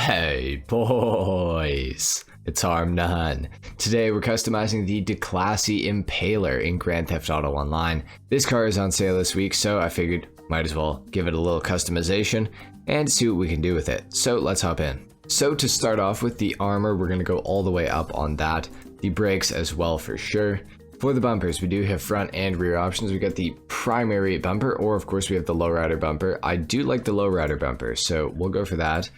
Hey boys, it's HarmNone. Today we're customizing the Declasse Impaler in Grand Theft Auto Online. This car is on sale this week, so I figured might as well give it a little customization and see what we can do with it. So let's hop in. So to start off with the armor, we're going to go all the way up on that. The brakes as well for sure. For the bumpers, we do have front and rear options. We got the primary bumper, or of course we have the lowrider bumper. I do like the lowrider bumper, so we'll go for that.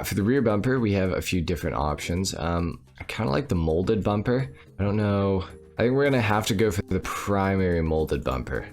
For the rear bumper, we have a few different options. I kind of like the molded bumper. I don't know. I think we're gonna have to go for the primary molded bumper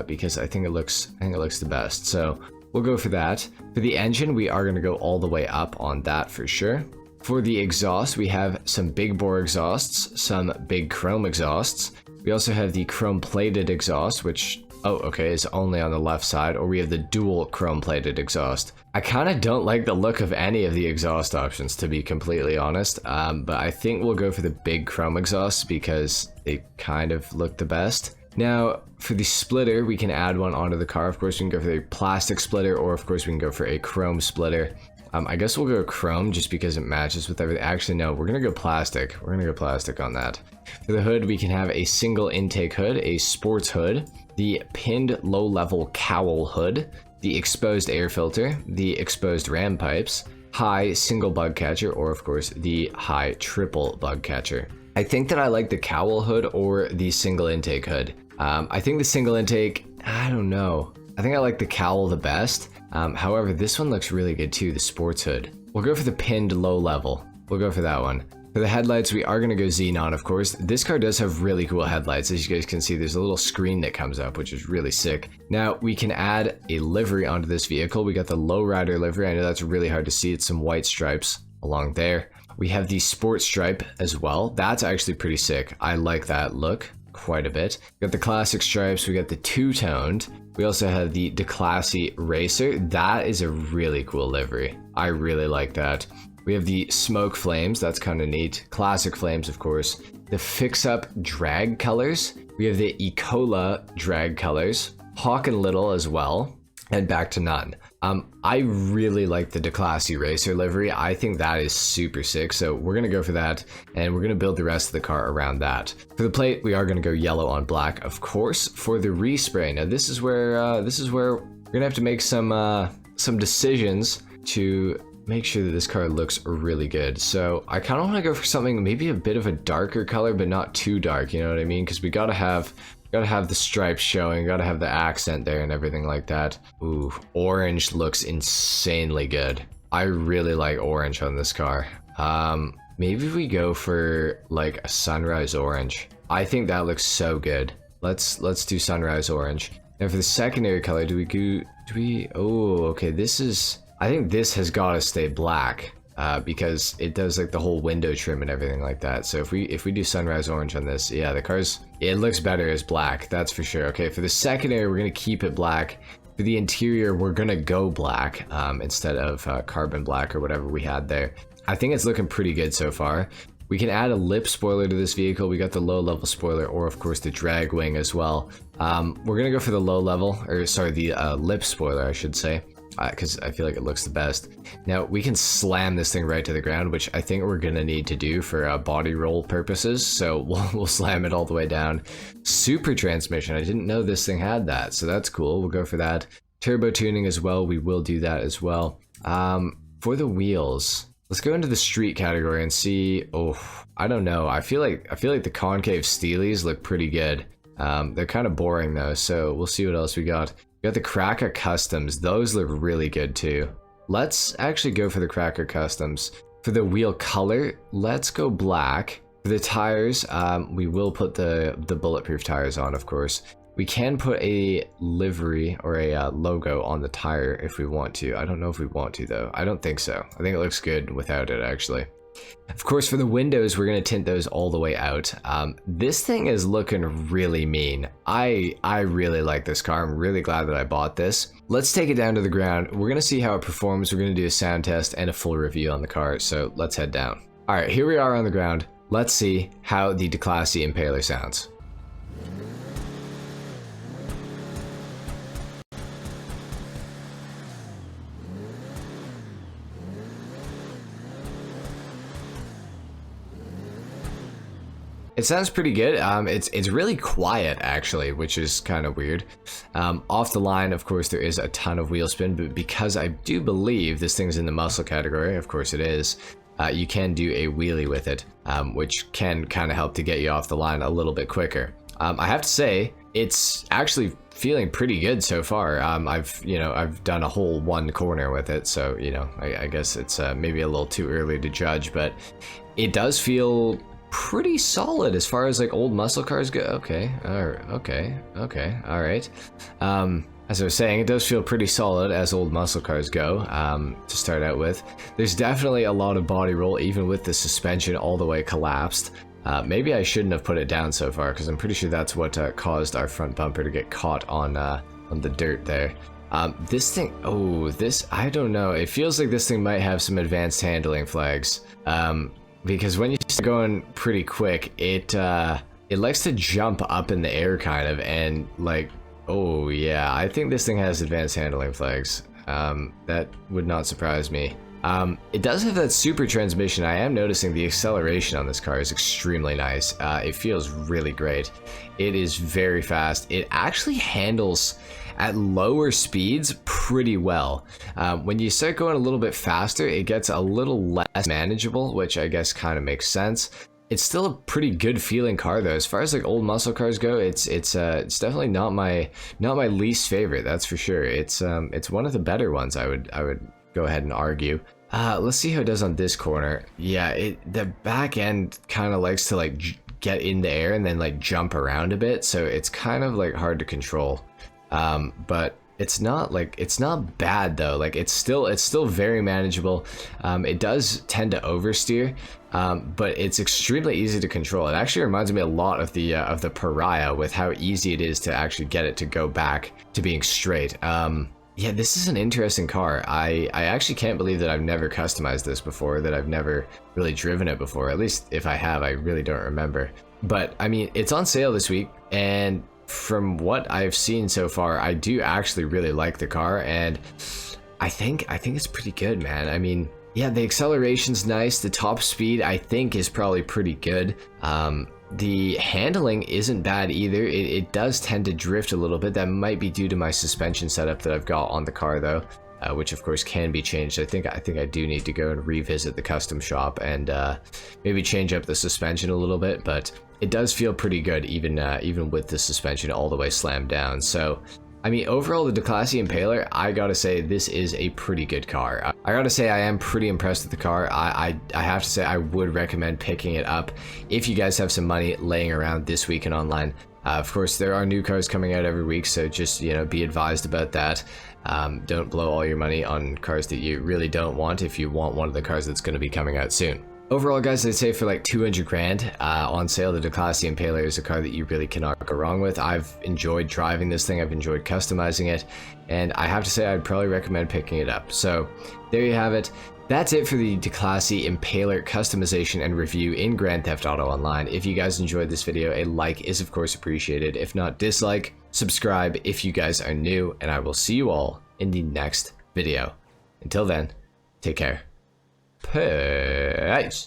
because I think it looks the best. So we'll go for that. For the engine, we are gonna go all the way up on that for sure. For the exhaust, we have some big bore exhausts, some big chrome exhausts. We also have the chrome plated exhaust, which, oh, okay, is only on the left side, or we have the dual chrome plated exhaust. I kind of don't like the look of any of the exhaust options, to be completely honest, but I think we'll go for the big chrome exhausts because they kind of look the best. Now, for the splitter, we can add one onto the car. Of course, we can go for a plastic splitter, or of course, we can go for a chrome splitter. I guess we'll go chrome just because it matches with everything. Actually, no, we're gonna go plastic. We're gonna go plastic on that. For the hood, we can have a single intake hood, a sports hood, the pinned low-level cowl hood, the exposed air filter, the exposed ram pipes, high single bug catcher, or of course the high triple bug catcher. I think that I like the cowl hood or the single intake hood. I think the single intake, I don't know. I think I like the cowl the best. However, this one looks really good too, the sports hood. We'll go for the pinned low level. We'll go for that one. For the headlights, we are going to go xenon, of course. This car does have really cool headlights. As you guys can see, there's a little screen that comes up, which is really sick. Now, we can add a livery onto this vehicle. We got the lowrider livery. I know that's really hard to see. It's some white stripes along there. We have the sports stripe as well. That's actually pretty sick. I like that look quite a bit. We got the classic stripes. We got the two-toned. We also have the Declasse Racer. That is a really cool livery. I really like that. We have the smoke flames. That's kind of neat. Classic flames, of course. The fix-up drag colors. We have the Ecola drag colors. Hawk and Little as well. And back to none. I really like the Declasse Racer livery. I think that is super sick. So we're going to go for that. And we're going to build the rest of the car around that. For the plate, we are going to go yellow on black, of course. For the respray, now this is where we're going to have to make some decisions to make sure that this car looks really good. So I kind of want to go for something maybe a bit of a darker color, but not too dark, you know what I mean? Because we gotta have the stripes showing, gotta have the accent there and everything like that. Ooh, orange looks insanely good. I really like orange on this car. Maybe we go for like a sunrise orange. I think that looks so good. Let's do sunrise orange. Now for the secondary color, oh, okay, I think this has got to stay black because it does like the whole window trim and everything like that. So if we do sunrise orange on this, yeah, it looks better as black, that's for sure. Okay, for the secondary, we're gonna keep it black. For the interior, we're gonna go black instead of carbon black or whatever we had there. I think it's looking pretty good so far. We can add a lip spoiler to this vehicle. We got the low level spoiler, or of course the drag wing as well. We're gonna go for the low level, or sorry, the lip spoiler, I should say. Because I feel like it looks the best. Now, we can slam this thing right to the ground, which I think we're going to need to do for body roll purposes. So we'll slam it all the way down. Super transmission. I didn't know this thing had that, so that's cool. We'll go for that. Turbo tuning as well. We will do that as well. For the wheels, let's go into the street category and see. Oh, I don't know. I feel like the concave steelies look pretty good. They're kind of boring though, so we'll see what else we got. We got the Cracker Customs. Those look really good too. Let's actually go for the Cracker Customs. For the wheel color, let's go black. For the tires, we will put the bulletproof tires on, of course. We can put a livery or a logo on the tire if we want to. I don't know if we want to though. I don't think so. I think it looks good without it actually. Of course, for the windows, we're going to tint those all the way out. This thing is looking really mean. I really like this car. I'm really glad that I bought this. Let's take it down to the ground. We're going to see how it performs. We're going to do a sound test and a full review on the car. So let's head down. All right, here we are on the ground. Let's see how the Declasse Impaler sounds. It sounds pretty good. It's really quiet actually, which is kind of weird. Off the line, of course, there is a ton of wheel spin, but because I do believe this thing's in the muscle category, of course it is, you can do a wheelie with it, which can kind of help to get you off the line a little bit quicker. I have to say, it's actually feeling pretty good so far. I've done a whole one corner with it, so I guess it's maybe a little too early to judge, but it does feel pretty solid as far as like old muscle cars go. Okay, all right. As I was saying, it does feel pretty solid as old muscle cars go, to start out with. There's definitely a lot of body roll, even with the suspension all the way collapsed. Maybe I shouldn't have put it down so far, because I'm pretty sure that's what caused our front bumper to get caught on the dirt there. This thing, I don't know. It feels like this thing might have some advanced handling flags. Because when you start going pretty quick, it likes to jump up in the air kind of, and like, oh yeah, I think this thing has advanced handling flags. That would not surprise me. It does have that super transmission. I am noticing the acceleration on this car is extremely nice. It feels really great. It is very fast. It actually handles at lower speeds pretty well. When you start going a little bit faster, it gets a little less manageable, which I guess kind of makes sense. It's still a pretty good feeling car though. As far as like old muscle cars go, it's definitely not my least favorite. That's for sure. It's one of the better ones. I would go ahead and argue. Let's see how it does on this corner. Yeah, the back end kind of likes to like get in the air and then like jump around a bit, so it's kind of like hard to control. But it's not bad though. Like it's still very manageable. It does tend to oversteer, but it's extremely easy to control. It actually reminds me a lot of the Pariah, with how easy it is to actually get it to go back to being straight. Yeah, this is an interesting car. I actually can't believe that I've never customized this before, that I've never really driven it before. At least if I have, I really don't remember. But I mean, it's on sale this week, and from what I've seen so far, I do actually really like the car, and I think it's pretty good, man. I mean, yeah, the acceleration's nice. The top speed, I think, is probably pretty good. The handling isn't bad either. It does tend to drift a little bit. That might be due to my suspension setup that I've got on the car though, which of course can be changed. I think I do need to go and revisit the custom shop and maybe change up the suspension a little bit, but it does feel pretty good even with the suspension all the way slammed down. So I mean, overall, the Declasse Impaler, I gotta say, this is a pretty good car. I gotta say, I am pretty impressed with the car. I have to say, I would recommend picking it up if you guys have some money laying around this weekend online. Of course, there are new cars coming out every week, so just, be advised about that. Don't blow all your money on cars that you really don't want if you want one of the cars that's going to be coming out soon. Overall, guys, I'd say for like 200 grand on sale, the Declasse Impaler is a car that you really cannot go wrong with. I've enjoyed driving this thing, I've enjoyed customizing it, and I have to say I'd probably recommend picking it up. So there you have it. That's it for the Declasse Impaler customization and review in Grand Theft Auto Online. If you guys enjoyed this video, a like is of course appreciated. If not, dislike, subscribe if you guys are new, and I will see you all in the next video. Until then, take care. Peace.